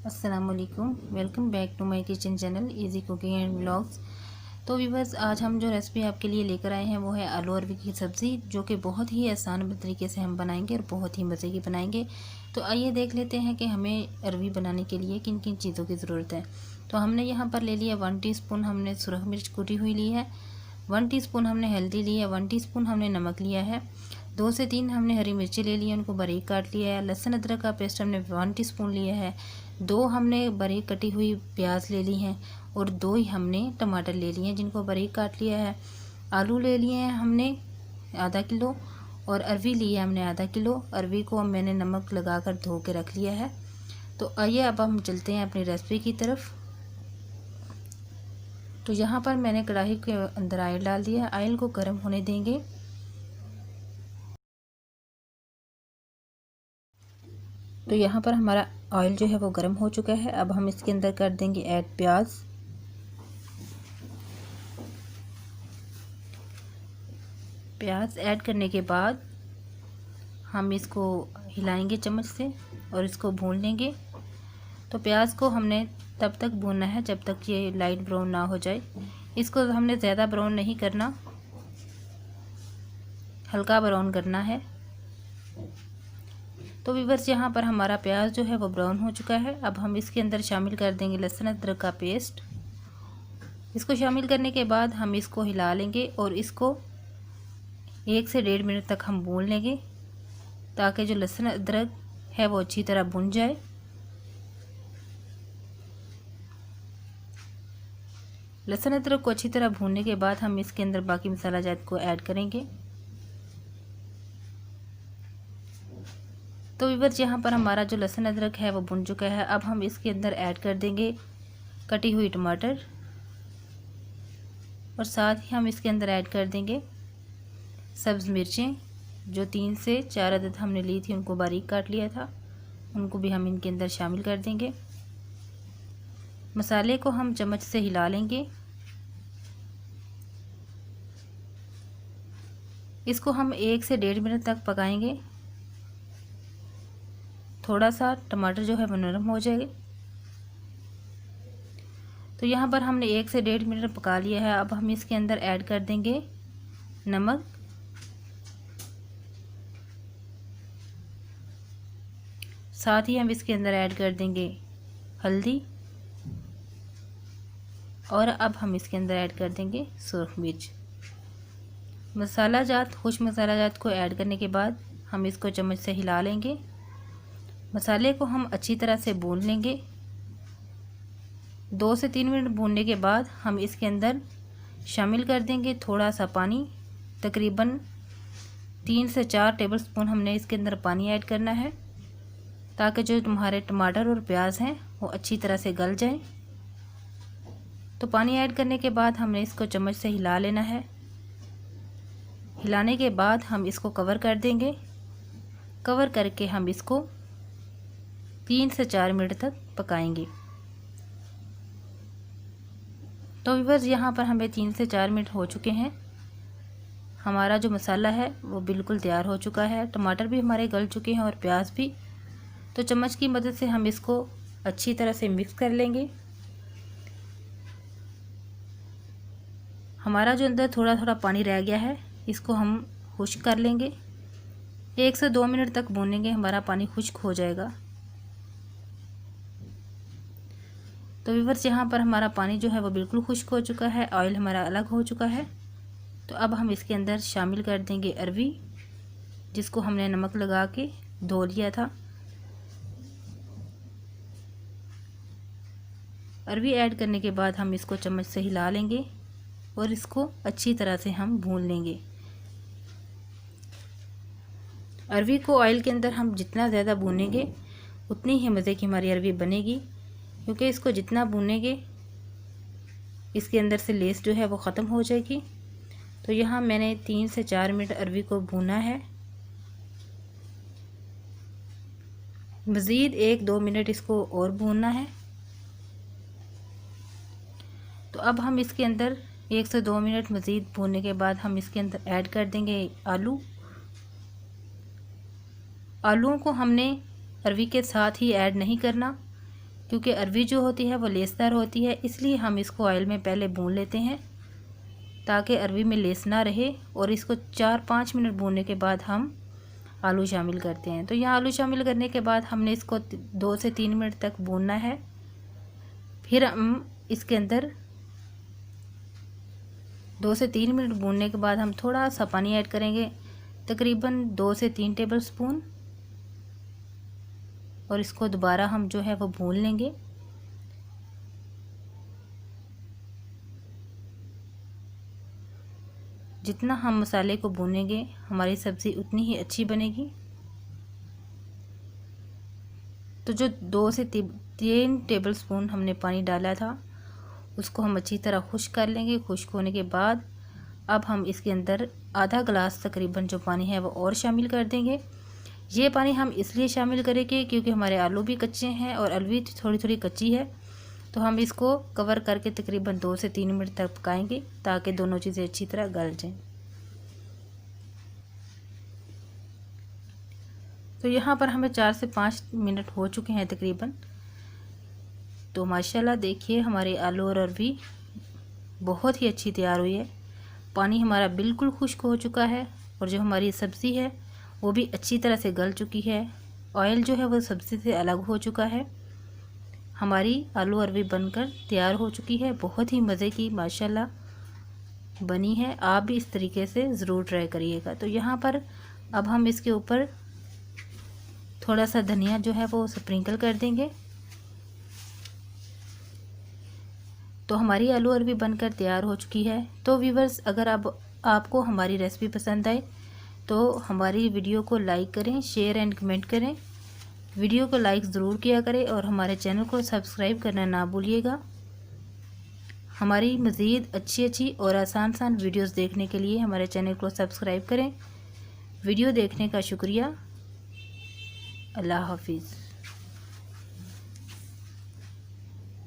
अस्सलामुअलैकुम, welcome back to my kitchen channel easy cooking and vlogs. तो viewers, आज हम जो रेसिपी आपके लिए लेकर आए हैं वो है आलू अरवी की सब्ज़ी, जो कि बहुत ही आसान तरीके से हम बनाएंगे और बहुत ही मज़े की बनाएंगे। तो आइए देख लेते हैं कि हमें अरवी बनाने के लिए किन किन चीज़ों की ज़रूरत है। तो हमने यहाँ पर ले लिया 1 टीस्पून हमने सुरख मिर्च कुटी हुई ली है, 1 टीस्पून हमने हल्दी ली है, 1 टीस्पून हमने नमक लिया है, 2 से 3 हमने हरी मिर्ची ले ली है, उनको बारीक काट लिया है। लहसुन अदरक का पेस्ट हमने 1 टीस्पून लिया है। 2 हमने बारीक कटी हुई प्याज ले ली हैं और 2 ही हमने टमाटर ले लिए हैं जिनको बारीक काट लिया है। आलू ले लिए हैं हमने आधा किलो और अरवी ली है हमने आधा किलो। अरवी को मैंने नमक लगाकर धो के रख लिया है। तो आइए अब हम चलते हैं अपनी रेसिपी की तरफ। तो यहाँ पर मैंने कढ़ाई के अंदर ऑयल डाल दिया है। ऑयल को गर्म होने देंगे। तो यहाँ पर हमारा ऑयल जो है वो गर्म हो चुका है। अब हम इसके अंदर कर देंगे ऐड प्याज। प्याज ऐड करने के बाद हम इसको हिलाएंगे चम्मच से और इसको भून लेंगे। तो प्याज को हमने तब तक भूनना है जब तक ये लाइट ब्राउन ना हो जाए। इसको हमने ज़्यादा ब्राउन नहीं करना, हल्का ब्राउन करना है। तो व्यूअर्स, यहाँ पर हमारा प्याज जो है वो ब्राउन हो चुका है। अब हम इसके अंदर शामिल कर देंगे लहसुन अदरक का पेस्ट। इसको शामिल करने के बाद हम इसको हिला लेंगे और इसको 1 से 1.5 मिनट तक हम भून लेंगे ताकि जो लहसुन अदरक है वो अच्छी तरह भुन जाए। लहसुन अदरक को अच्छी तरह भूनने के बाद हम इसके अंदर बाकी मसाला जात को ऐड करेंगे। तो व्यूअर्स, यहाँ पर हमारा जो लहसुन अदरक है वो भुन चुका है। अब हम इसके अंदर ऐड कर देंगे कटी हुई टमाटर और साथ ही हम इसके अंदर ऐड कर देंगे सब्ज़ मिर्चें, जो 3 से 4 अदद हमने ली थी, उनको बारीक काट लिया था, उनको भी हम इनके अंदर शामिल कर देंगे। मसाले को हम चम्मच से हिला लेंगे। इसको हम 1 से 1.5 मिनट तक पकाएंगे। थोड़ा सा टमाटर जो है वो नरम हो जाएगा। तो यहाँ पर हमने 1 से 1.5 मिनट पका लिया है। अब हम इसके अंदर ऐड कर देंगे नमक, साथ ही हम इसके अंदर ऐड कर देंगे हल्दी और अब हम इसके अंदर ऐड कर देंगे सुरख मिर्च। मसाला जात, खुश मसाला जात को ऐड करने के बाद हम इसको चम्मच से हिला लेंगे। मसाले को हम अच्छी तरह से भून लेंगे। 2 से 3 मिनट भूनने के बाद हम इसके अंदर शामिल कर देंगे थोड़ा सा पानी। तकरीबन 3 से 4 टेबलस्पून हमने इसके अंदर पानी ऐड करना है ताकि जो हमारे टमाटर और प्याज हैं वो अच्छी तरह से गल जाएं। तो पानी ऐड करने के बाद हमने इसको चम्मच से हिला लेना है। हिलाने के बाद हम इसको कवर कर देंगे। कवर करके हम इसको 3 से 4 मिनट तक पकाएंगे। तो व्यूअर्स, यहाँ पर हमें 3 से 4 मिनट हो चुके हैं। हमारा जो मसाला है वो बिल्कुल तैयार हो चुका है। टमाटर भी हमारे गल चुके हैं और प्याज भी। तो चम्मच की मदद से हम इसको अच्छी तरह से मिक्स कर लेंगे। हमारा जो अंदर थोड़ा थोड़ा पानी रह गया है इसको हम खुश्क कर लेंगे। 1 से 2 मिनट तक भूनेंगे, हमारा पानी खुश्क हो जाएगा। तो व्यूअर्स, यहाँ पर हमारा पानी जो है वो बिल्कुल खुश्क हो चुका है, ऑयल हमारा अलग हो चुका है। तो अब हम इसके अंदर शामिल कर देंगे अरवी, जिसको हमने नमक लगा के धो लिया था। अरवी ऐड करने के बाद हम इसको चम्मच से हिला लेंगे और इसको अच्छी तरह से हम भून लेंगे। अरवी को ऑयल के अंदर हम जितना ज़्यादा भूनेंगे उतनी ही मज़े की हमारी अरवी बनेगी, क्योंकि इसको जितना भूनेंगे इसके अंदर से लेस जो है वो ख़त्म हो जाएगी। तो यहाँ मैंने 3 से 4 मिनट अरवी को भूना है। मज़ीद 1-2 मिनट इसको और भूनना है। तो अब हम इसके अंदर 1 से 2 मिनट मज़ीद भूनने के बाद हम इसके अंदर ऐड कर देंगे आलू। आलूओं को हमने अरवी के साथ ही ऐड नहीं करना, क्योंकि अरवी जो होती है वो लेसदार होती है, इसलिए हम इसको ऑयल में पहले भून लेते हैं ताकि अरवी में लेस ना रहे। और इसको 4-5 मिनट भूनने के बाद हम आलू शामिल करते हैं। तो यहाँ आलू शामिल करने के बाद हमने इसको 2 से 3 मिनट तक भूनना है। फिर हम इसके अंदर 2 से 3 मिनट भूनने के बाद हम थोड़ा सा पानी ऐड करेंगे, तकरीबन 2 से 3 टेबलस्पून, और इसको दोबारा हम जो है वो भून लेंगे। जितना हम मसाले को भूनेंगे हमारी सब्ज़ी उतनी ही अच्छी बनेगी। तो जो 2 से 3 टेबलस्पून हमने पानी डाला था उसको हम अच्छी तरह खुश्क कर लेंगे। खुश्क होने के बाद अब हम इसके अंदर आधा गिलास तकरीबन जो पानी है वो और शामिल कर देंगे। ये पानी हम इसलिए शामिल करेंगे क्योंकि हमारे आलू भी कच्चे हैं और अरवी थोड़ी थोड़ी कच्ची है। तो हम इसको कवर करके तकरीबन 2 से 3 मिनट तक पकाएंगे ताकि दोनों चीज़ें अच्छी तरह गल जाएं। तो यहाँ पर हमें 4 से 5 मिनट हो चुके हैं तकरीबन। तो माशाल्लाह देखिए हमारे आलू और अरवी बहुत ही अच्छी तैयार हुई है। पानी हमारा बिल्कुल खुश्क हो चुका है और जो हमारी सब्ज़ी है वो भी अच्छी तरह से गल चुकी है। ऑयल जो है वो सब्ज़ी से अलग हो चुका है। हमारी आलू अरवी बनकर तैयार हो चुकी है। बहुत ही मज़े की माशाल्लाह बनी है। आप भी इस तरीके से ज़रूर ट्राई करिएगा। तो यहाँ पर अब हम इसके ऊपर थोड़ा सा धनिया जो है वो स्प्रिंकल कर देंगे। तो हमारी आलू अरवी बनकर तैयार हो चुकी है। तो व्यूअर्स, अगर अब आपको हमारी रेसिपी पसंद आए तो हमारी वीडियो को लाइक करें, शेयर एंड कमेंट करें। वीडियो को लाइक ज़रूर किया करें और हमारे चैनल को सब्सक्राइब करना ना भूलिएगा। हमारी मज़ीद अच्छी और आसान वीडियोस देखने के लिए हमारे चैनल को सब्सक्राइब करें। वीडियो देखने का शुक्रिया। अल्लाह हाफिज़।